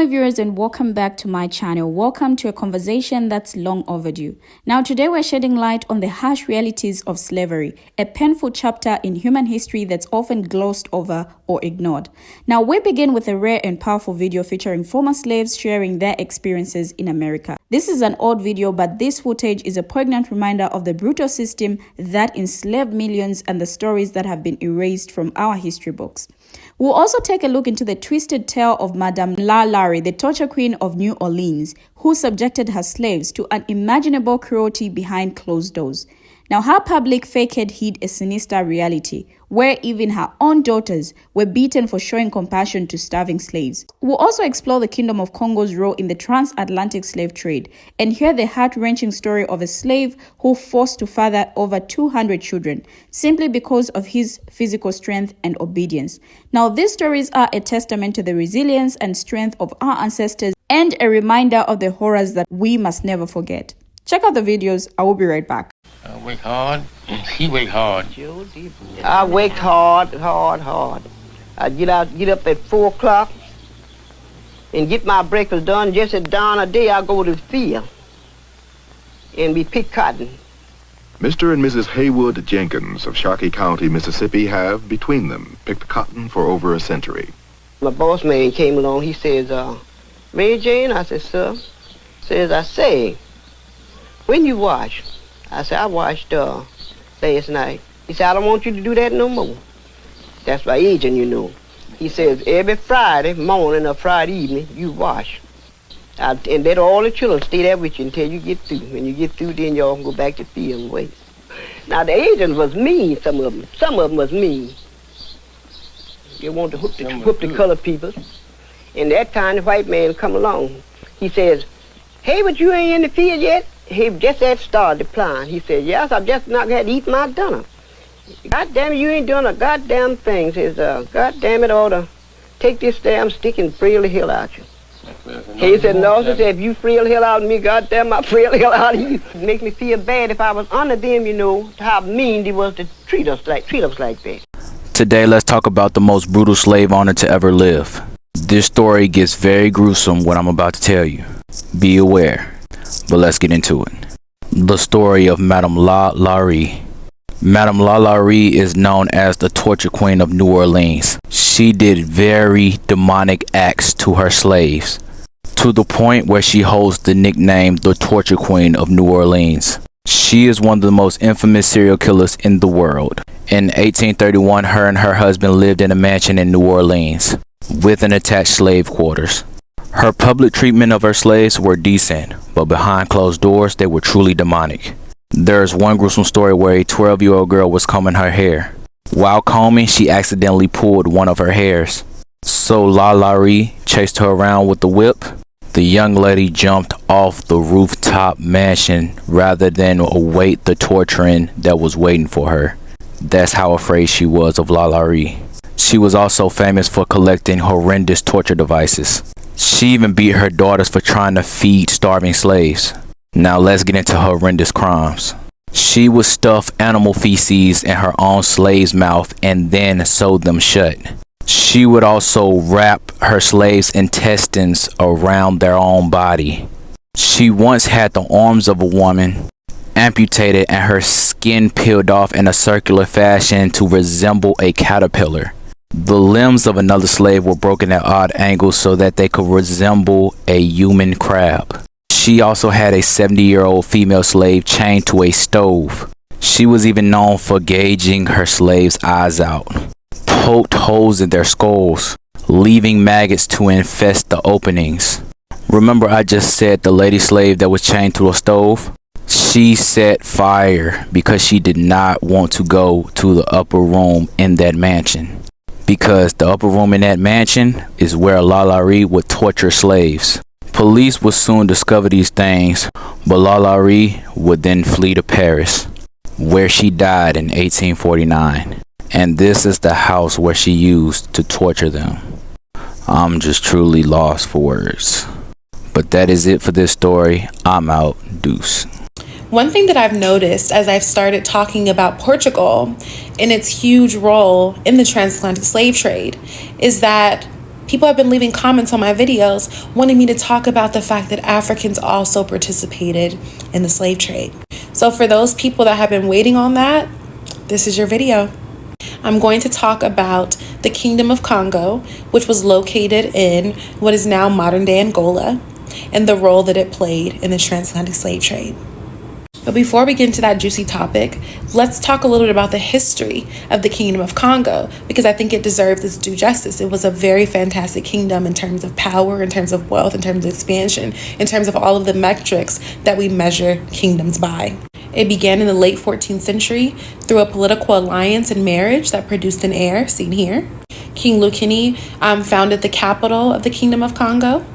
my viewers, and welcome back to my channel. Welcome to a conversation that's long overdue. Now today we're shedding light on the harsh realities of slavery, a painful chapter in human history that's often glossed over or ignored. Now we begin with a rare and powerful video featuring former slaves sharing their experiences in America. This is an old video, but this footage is a poignant reminder of the brutal system that enslaved millions and the stories that have been erased from our history books. We'll also take a look into the twisted tale of Madame LaLaurie, the torture queen of New Orleans, who subjected her slaves to unimaginable cruelty behind closed doors. Now, her public facade hid a sinister reality, where even her own daughters were beaten for showing compassion to starving slaves. We'll also explore the Kingdom of Congo's role in the transatlantic slave trade and hear the heart-wrenching story of a slave who forced to father over 200 children simply because of his physical strength and obedience. Now, these stories are a testament to the resilience and strength of our ancestors and a reminder of the horrors that we must never forget. Check out the videos. I will be right back. I work hard. He work hard. I worked hard. I get up at 4 o'clock and get my breakfast done. Just at dawn of day, I go to the field and we pick cotton. Mr. and Mrs. Haywood Jenkins of Sharkey County, Mississippi have, between them, picked cotton for over a century. My boss man came along. He says, Mary Jane? I said, sir. Says, I say, when you wash? I said, I washed last night. He said, I don't want you to do that no more. That's my agent, you know. He says, every Friday morning or Friday evening, you wash. And let all the children stay there with you until you get through. When you get through, then y'all can go back to the field and wait. Now, the agent was mean, some of them. Some of them was mean. They wanted to hook the colored people. And that time, the white man come along. He says, hey, but you ain't in the field yet? He just had started plowing. He said, yes, I've just not had to eat my dinner. God damn it, you ain't doing a goddamn thing. Says, God damn it, I ought to take this damn stick and frail the hell out you. He said, no, he said, if you frail the hell out of me, goddamn, I frail the hell out of you. It make me feel bad if I was under them, you know, how mean they was to treat us like that. Today, let's talk about the most brutal slave owner to ever live. This story gets very gruesome, what I'm about to tell you. Be aware. But let's get into it. The story of Madame LaLaurie. Madame LaLaurie is known as the torture queen of New Orleans. She did very demonic acts to her slaves, to the point where she holds the nickname the torture queen of New Orleans. She is one of the most infamous serial killers in the world. In 1831, her and her husband lived in a mansion in New Orleans with an attached slave quarters. Her public treatment of her slaves were decent, but behind closed doors, they were truly demonic. There's one gruesome story where a 12-year-old girl was combing her hair. While combing, she accidentally pulled one of her hairs. So LaLaurie chased her around with the whip. The young lady jumped off the rooftop mansion rather than await the torturing that was waiting for her. That's how afraid she was of LaLaurie. She was also famous for collecting horrendous torture devices. She even beat her daughters for trying to feed starving slaves. Now let's get into horrendous crimes. She would stuff animal feces in her own slave's mouth and then sew them shut. She would also wrap her slaves' intestines around their own body. She once had the arms of a woman amputated and her skin peeled off in a circular fashion to resemble a caterpillar. The limbs of another slave were broken at odd angles so that they could resemble a human crab. She also had a 70-year-old female slave chained to a stove. She was even known for gauging her slaves' eyes out, poked holes in their skulls, leaving maggots to infest the openings. Remember I just said the lady slave that was chained to a stove? She set fire because she did not want to go to the upper room in that mansion. Because the upper room in that mansion is where LaLaurie would torture slaves. Police would soon discover these things, but LaLaurie would then flee to Paris, where she died in 1849. And this is the house where she used to torture them. I'm just truly lost for words. But that is it for this story. I'm out. Deuce. One thing that I've noticed as I've started talking about Portugal and its huge role in the transatlantic slave trade is that People have been leaving comments on my videos wanting me to talk about the fact that Africans also participated in the slave trade. So for those people that have been waiting on that, this is your video. I'm going to talk about the Kingdom of Congo, which was located in what is now modern-day Angola, and the role that it played in the transatlantic slave trade. But before we get into that juicy topic, let's talk a little bit about the history of the Kingdom of Congo, because I think it deserves its due justice. It was a very fantastic kingdom in terms of power, in terms of wealth, in terms of expansion, in terms of all of the metrics that we measure kingdoms by. It began in the late 14th century through a political alliance and marriage that produced an heir, seen here. King Lukini founded the capital of the Kingdom of Congo,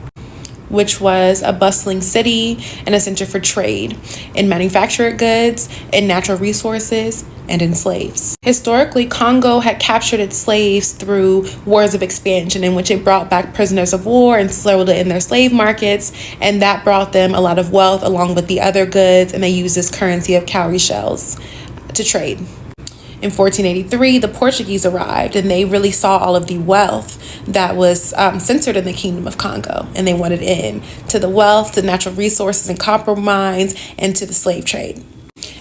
which was a bustling city and a center for trade in manufactured goods, in natural resources, and in slaves. Historically, Congo had captured its slaves through wars of expansion in which it brought back prisoners of war and sold it in their slave markets, and that brought them a lot of wealth along with the other goods, and they used this currency of cowrie shells to trade. In 1483, the Portuguese arrived, and they really saw all of the wealth that was centered in the Kingdom of Congo, and they wanted in to the wealth, to natural resources and copper mines, and to the slave trade.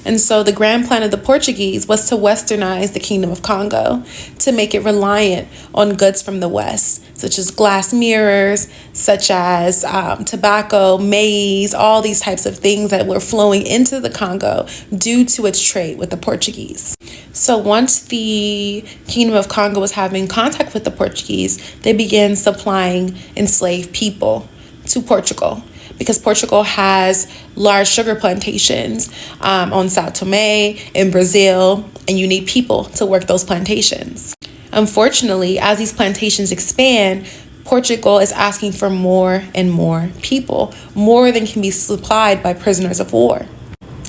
And so the grand plan of the Portuguese was to westernize the Kingdom of Congo, to make it reliant on goods from the West, such as glass mirrors, such as tobacco, maize, all these types of things that were flowing into the Congo due to its trade with the Portuguese. So once the Kingdom of Congo was having contact with the Portuguese, they began supplying enslaved people to Portugal, because Portugal has large sugar plantations on Sao Tome in Brazil, and you need people to work those plantations. Unfortunately, as these plantations expand, Portugal is asking for more and more people, more than can be supplied by prisoners of war.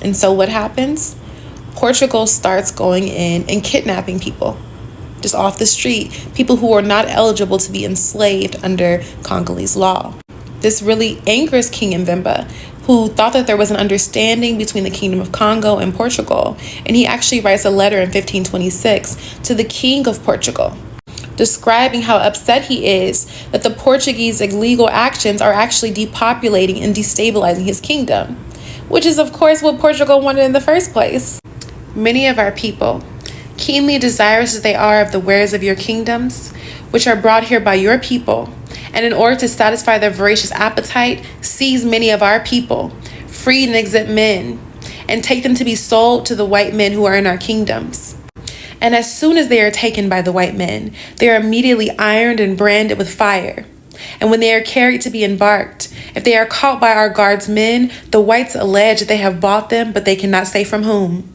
And so what happens? Portugal starts going in and kidnapping people just off the street, people who are not eligible to be enslaved under Congolese law. This really angers King Mvimba, who thought that there was an understanding between the Kingdom of Congo and Portugal. And he actually writes a letter in 1526 to the King of Portugal, describing how upset he is that the Portuguese illegal actions are actually depopulating and destabilizing his kingdom, which is, of course, what Portugal wanted in the first place. Many of our people, keenly desirous as they are of the wares of your kingdoms, which are brought here by your people, and in order to satisfy their voracious appetite, seize many of our people, freed and exempt men, and take them to be sold to the white men who are in our kingdoms. And as soon as they are taken by the white men, they are immediately ironed and branded with fire. And when they are carried to be embarked, if they are caught by our guards men, the whites allege that they have bought them, but they cannot say from whom.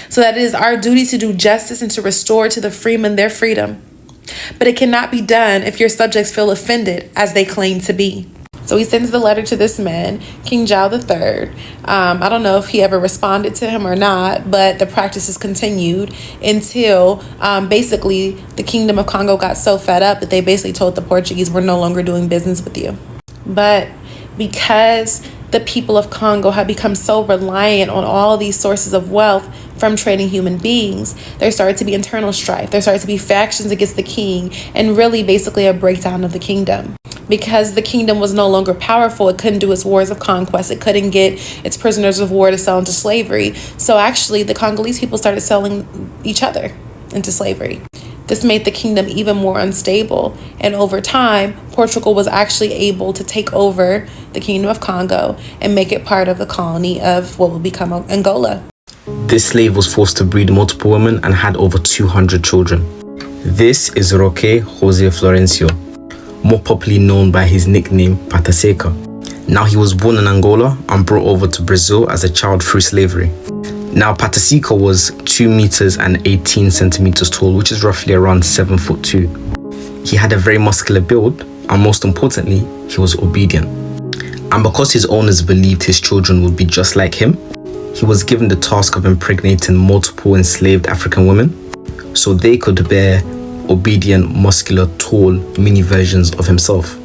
So that it is our duty to do justice and to restore to the freemen their freedom. But it cannot be done if your subjects feel offended, as they claim to be. So he sends the letter to this man, King Zhao III. I don't know if he ever responded to him or not, but the practice is continued until basically the Kingdom of Congo got so fed up that they basically told the Portuguese, we're no longer doing business with you. But because the people of Congo have become so reliant on all these sources of wealth from trading human beings, there started to be internal strife. There started to be factions against the king, and really basically a breakdown of the kingdom. Because the kingdom was no longer powerful, it couldn't do its wars of conquest. It couldn't get its prisoners of war to sell into slavery. So actually, the Congolese people started selling each other into slavery. This made the kingdom even more unstable. And over time, Portugal was actually able to take over the Kingdom of Congo and make it part of the colony of what will become Angola. This slave was forced to breed multiple women and had over 200 children. This is Roque Jose Florencio, more popularly known by his nickname Pataxa. Now, he was born in Angola and brought over to Brazil as a child through slavery. Now, Pataxa was 2 meters and 18 centimeters tall, which is roughly around 7'2". He had a very muscular build, and most importantly, he was obedient. And because his owners believed his children would be just like him, he was given the task of impregnating multiple enslaved African women so they could bear obedient, muscular, tall mini versions of himself.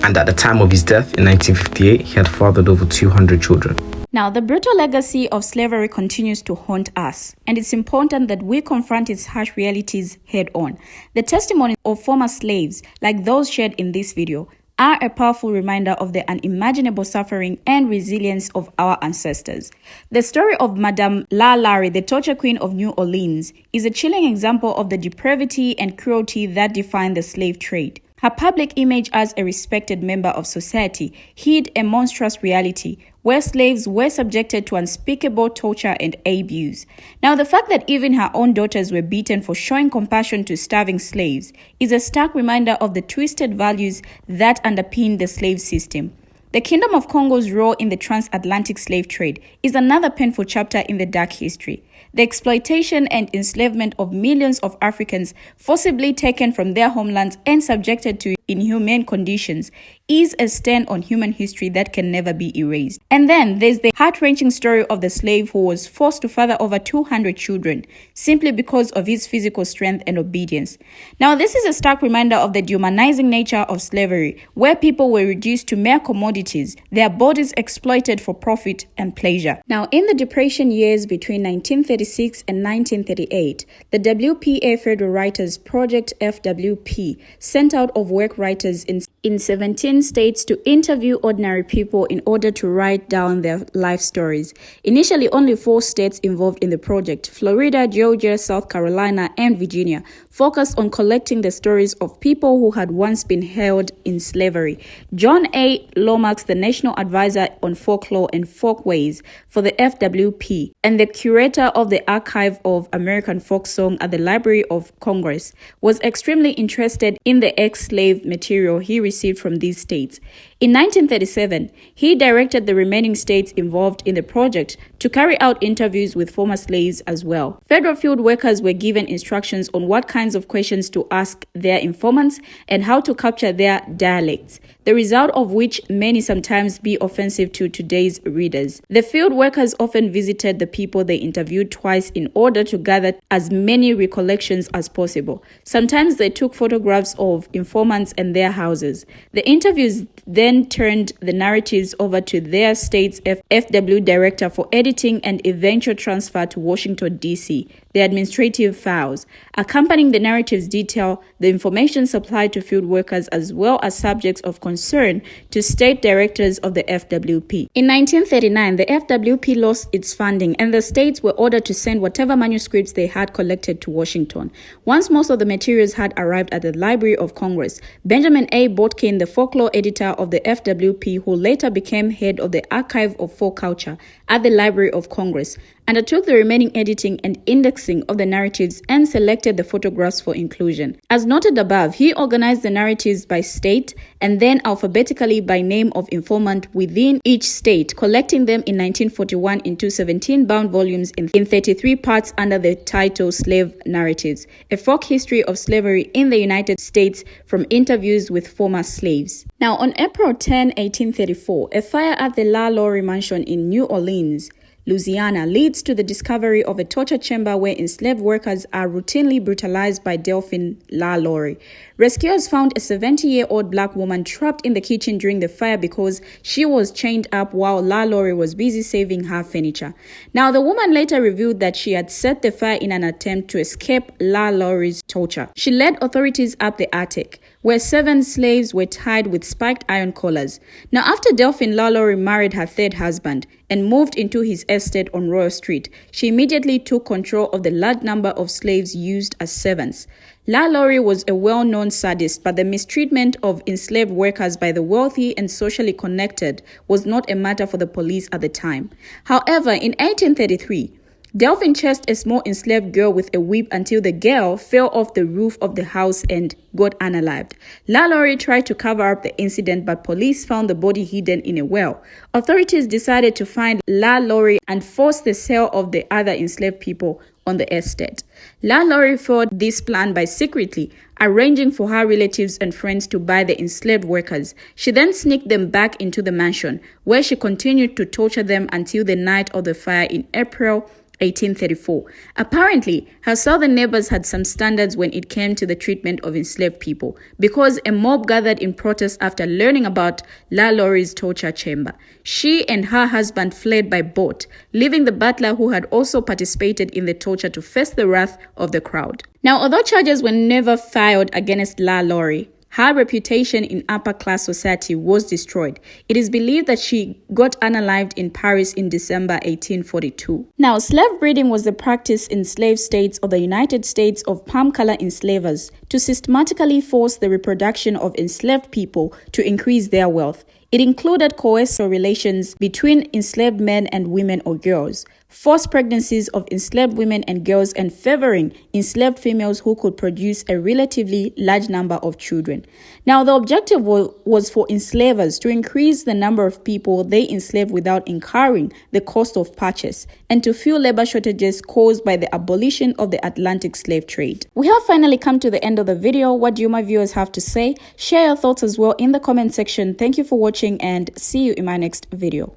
And at the time of his death in 1958, he had fathered over 200 children. Now, the brutal legacy of slavery continues to haunt us, and it's important that we confront its harsh realities head-on. The testimony of former slaves, like those shared in this video, are a powerful reminder of the unimaginable suffering and resilience of our ancestors. The story of Madame LaLaurie, the torture queen of New Orleans, is a chilling example of the depravity and cruelty that defined the slave trade. Her public image as a respected member of society hid a monstrous reality where slaves were subjected to unspeakable torture and abuse. Now, the fact that even her own daughters were beaten for showing compassion to starving slaves is a stark reminder of the twisted values that underpin the slave system. The Kingdom of Congo's role in the transatlantic slave trade is another painful chapter in the dark history. The exploitation and enslavement of millions of Africans forcibly taken from their homelands and subjected to inhumane conditions is a stain on human history that can never be erased. And then there's the heart-wrenching story of the slave who was forced to father over 200 children simply because of his physical strength and obedience. Now, this is a stark reminder of the dehumanizing nature of slavery, where people were reduced to mere commodities, their bodies exploited for profit and pleasure. Now, in the Depression years between 1936 and 1938, the WPA Federal Writers Project FWP sent out of work writers in 17 states to interview ordinary people in order to write down their life stories. Initially, only 4 states involved in the project, Florida, Georgia, South Carolina, and Virginia, focused on collecting the stories of people who had once been held in slavery. John A. Lomax, the National Advisor on Folklore and Folkways for the FWP, and the curator of the Archive of American Folk Song at the Library of Congress, was extremely interested in the ex-slave material he received from these states. In 1937, he directed the remaining states involved in the project to carry out interviews with former slaves as well. Federal field workers were given instructions on what kinds of questions to ask their informants and how to capture their dialects, the result of which may sometimes be offensive to today's readers. The field workers often visited the people they interviewed twice in order to gather as many recollections as possible. Sometimes they took photographs of informants and their houses. The interviews then turned the narratives over to their state's FW director for editing and eventual transfer to Washington, D.C., the administrative files. Accompanying the narratives detail the information supplied to field workers as well as subjects of concern to state directors of the FWP. In 1939, the FWP lost its funding and the states were ordered to send whatever manuscripts they had collected to Washington. Once most of the materials had arrived at the Library of Congress, Benjamin A. Botkin, the folklore editor of the FWP, who later became head of the Archive of Folk Culture at the Library of Congress, undertook the remaining editing and indexing of the narratives and selected the photographs for inclusion. As noted above, he organized the narratives by state and then alphabetically by name of informant within each state, collecting them in 1941 into 17 bound volumes in 33 parts under the title Slave Narratives, a folk history of slavery in the United States from interviews with former slaves. Now, on April 10, 1834, a fire at the LaLaurie mansion in New Orleans, Louisiana, leads to the discovery of a torture chamber where enslaved workers are routinely brutalized by Delphine LaLaurie. Rescuers found a 70-year-old black woman trapped in the kitchen during the fire because she was chained up while LaLaurie was busy saving her furniture. Now, the woman later revealed that she had set the fire in an attempt to escape LaLaurie's torture. She led authorities up the attic, where 7 slaves were tied with spiked iron collars. Now, after Delphine LaLaurie married her 3rd husband and moved into his estate on Royal Street, she immediately took control of the large number of slaves used as servants. LaLaurie was a well-known sadist, but the mistreatment of enslaved workers by the wealthy and socially connected was not a matter for the police at the time. However, in 1833, Delphine chased a small enslaved girl with a whip until the girl fell off the roof of the house and got unalived. LaLaurie tried to cover up the incident, but police found the body hidden in a well. Authorities decided to find LaLaurie and force the sale of the other enslaved people on the estate. LaLaurie foiled this plan by secretly arranging for her relatives and friends to buy the enslaved workers. She then sneaked them back into the mansion, where she continued to torture them until the night of the fire in April 1834. Apparently, her southern neighbors had some standards when it came to the treatment of enslaved people, because a mob gathered in protest after learning about LaLaurie's torture chamber. She and her husband fled by boat, leaving the butler who had also participated in the torture to face the wrath of the crowd. Now, although charges were never filed against LaLaurie, her reputation in upper-class society was destroyed. It is believed that she got unalived in Paris in December 1842. Now, slave breeding was the practice in slave states of the United States of palm color enslavers to systematically force the reproduction of enslaved people to increase their wealth. It included coercive relations between enslaved men and women or girls, forced pregnancies of enslaved women and girls, and favoring enslaved females who could produce a relatively large number of children. Now, the objective was for enslavers to increase the number of people they enslaved without incurring the cost of purchase, and to fill labor shortages caused by the abolition of the Atlantic slave trade. We have finally come to the end of the video. What do you, my viewers, have to say? Share your thoughts as well in the comment section. Thank you for watching, and see you in my next video.